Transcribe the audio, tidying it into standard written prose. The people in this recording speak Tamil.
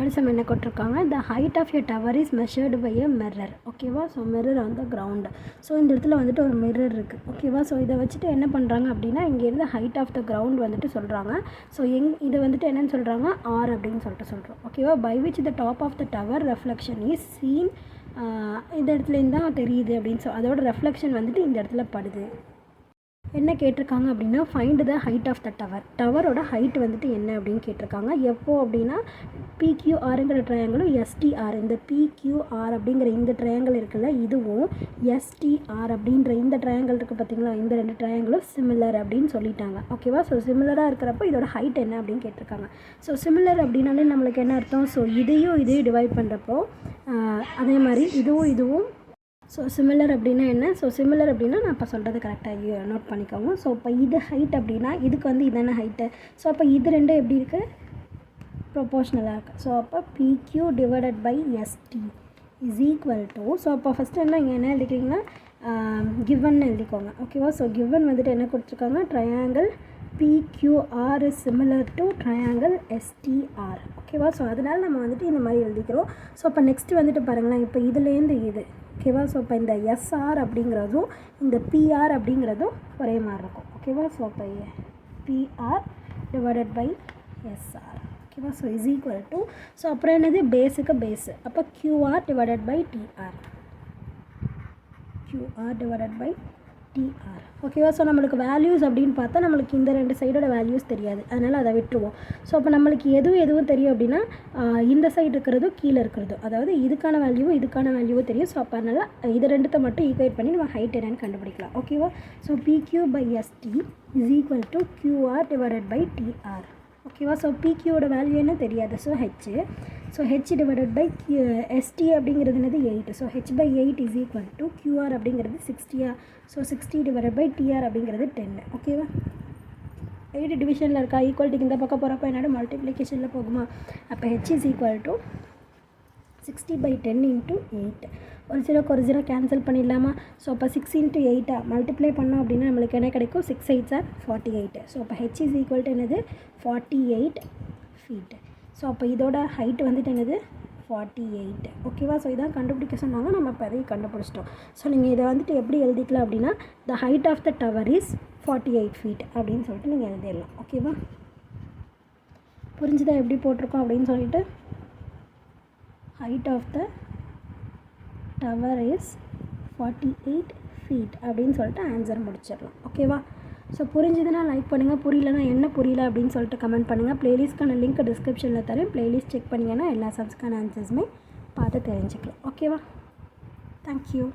தேர்ட் சம் என்ன கொடுத்துருக்காங்க, the height of a tower is measured by a mirror. ஓகேவா, so mirror on the ground. So இந்த இடத்துல வந்துட்டு ஒரு மிரர் இருக்குது. ஓகேவா, ஸோ இதை வச்சுட்டு என்ன பண்ணுறாங்க அப்படின்னா, இங்கேருந்து ஹைட் ஆஃப் த கிரவுண்ட் வந்துட்டு சொல்கிறாங்க. ஸோ இது வந்துட்டு என்னென்னு சொல்கிறாங்க, ஆர் அப்படின்னு சொல்லிட்டு சொல்கிறோம். ஓகேவா, by which the top of the tower reflection is seen. இந்த இடத்துலேருந்து தான் தெரியுது அப்படின்னு அதோட ரெஃப்ளெக்ஷன் வந்துட்டு இந்த இடத்துல படுது. என்ன கேட்டிருக்காங்க அப்படின்னா, find the height of the tower. டவரோட ஹைட் வந்துட்டு என்ன அப்படின்னு கேட்டிருக்காங்க. எப்போ அப்படின்னா, பிக்யூஆருங்கிற ட்ரையாங்கிளும் எஸ்டிஆர், இந்த பிக்யூஆர் அப்படிங்கிற இந்த ட்ரையாங்கிள் இருக்குல்ல, இதுவும் எஸ்டிஆர் அப்படின்ற இந்த ட்ரையாங்கிள் இருக்குது பார்த்தீங்களா, இந்த 2 ட்ரையாங்கிளும் சிமிலர் அப்படின்னு சொல்லிட்டாங்க. ஓகேவா, ஸோ சிமிலராக இருக்கிறப்போ இதோட ஹைட் என்ன அப்படின்னு கேட்டிருக்காங்க. ஸோ சிமிலர் அப்படின்னாலே நம்மளுக்கு என்ன அர்த்தம், ஸோ இதையும் டிவைட் பண்ணுறப்போ அதே மாதிரி இதுவும் ஸோ சிமிலர் அப்படின்னா என்ன, ஸோ சிமிலர் அப்படின்னா நான் இப்போ சொல்கிறது கரெக்டாக நோட் பண்ணிக்கோங்க. ஸோ இப்போ இது ஹைட் அப்படின்னா இதுக்கு வந்து இதான ஹைட்டு. ஸோ அப்போ இது ரெண்டும் எப்படி இருக்குது, ப்ரொபோஷ்னலாக இருக்குது. ஸோ அப்போ PQ divided by ST is equal to, so அப்போ ஃபஸ்ட்டு இங்கே என்ன எழுதிக்கிட்டிங்கன்னா கிவன் எழுதிக்கோங்க. ஓகேவா, ஸோ கிவன் வந்துட்டு என்ன கொடுத்துருக்காங்க, triangle PQR is similar to triangle STR. ஓகேவா, ஸோ அதனால் நம்ம வந்துட்டு இந்த மாதிரி எழுதிக்கிறோம். ஸோ அப்போ நெக்ஸ்ட்டு வந்துட்டு பாருங்களேன், இப்போ இதுலேருந்து இது ஓகேவா, ஸோ இப்போ இந்த SR அப்படிங்கிறதும் இந்த PR அப்படிங்கிறதும் ஒரே மாதிரி இருக்கும். ஓகேவா, ஸோ அப்போ PR டிவைடட் பை SR. ஓகேவா, so is equal to, so அப்புறம் என்னது பேஸுக்கு பேஸு, அப்போ QR divided by TR, QR divided by TR. ஓகேவா, ஸோ நம்மளுக்கு வேல்யூஸ் அப்படின்னு பார்த்தா நம்மளுக்கு இந்த 2 சைடோட வேல்யூஸ் தெரியாது, அதனால் அதை விட்டுருவோம். ஸோ அப்போ நம்மளுக்கு எதுவும் தெரியும் அப்படின்னா, இந்த சைடு இருக்கிறதும் கீழே இருக்கிறதும், அதாவது இதுக்கான வேல்யூவும் தெரியும். ஸோ அப்போ அதனால் இது 2த்தை மட்டும் ஈக்குவேட் பண்ணி நம்ம ஹைட் என்னன்னு கண்டுபிடிக்கலாம். ஓகேவா, so PQ by ST is equal to QR divided by TR. ஓகேவா, ஸோ PQவோட வேல்யூ என்ன தெரியாது, so H. So H divided by ST அப்படிங்கிறது என்னது 8. So H by 8 is equal to QR அப்படிங்கிறது 60. ஸோ 60 டிவைடட் பை TR அப்படிங்கிறது 10. ஓகேவா, 8 டிவிஷனில் இருக்கா, ஈக்குவல்ட்டுக்கு இந்த பக்கம் போகிறப்ப என்னோட மல்டிப்ளிகேஷனில் போகுமா, அப்போ H is equal to 60 by 10 into 8. ஒரு 0 கேன்சல் பண்ணிடலாமா. ஸோ அப்போ 6 into 8 மல்டிப்ளை பண்ணோம் அப்படின்னா நம்மளுக்கு என்ன கிடைக்கும், 6 8s are 48. ஸோ அப்போ H இஸ் ஈக்குவல் டு என்னது 48 feet. ஸோ அப்போ இதோட ஹைட் வந்துட்டு என்னது 48. ஓகேவா, ஸோ இதான் கண்டுபிடிக்க சொன்னாங்க, நம்ம இப்போ அதையும் கண்டுபிடிச்சிட்டோம். ஸோ நீங்கள் இதை வந்துட்டு எப்படி எழுதிக்கலாம் அப்படின்னா, the height of the tower is 48 feet அப்படின்னு சொல்லிட்டு நீங்கள் எழுதிடலாம். ஓகேவா, புரிஞ்சுதான் எப்படி போட்டிருக்கோம் அப்படின்னு சொல்லிட்டு. height of the tower is 48 feet அப்படின்னு சொல்லிட்டு ஆன்சர் முடிச்சிடலாம். ஓகேவா, ஸோ புரிஞ்சுதுன்னா லைக் பண்ணுங்கள், புரியலன்னா என்ன புரியல அப்படின்னு சொல்லிட்டு கமெண்ட் பண்ணுங்கள். ப்ளேலிஸ்ட்க்கான லிங்க் டிஸ்கிரிப்ஷனில் தரேன், ப்ளேலிஸ்ட் செக் பண்ணிங்கன்னா எல்லா சப்ஸ்க்கான ஆன்சர்ஸுமே பார்த்து தெரிஞ்சுக்கலாம். ஓகேவா, தேங்க்யூ.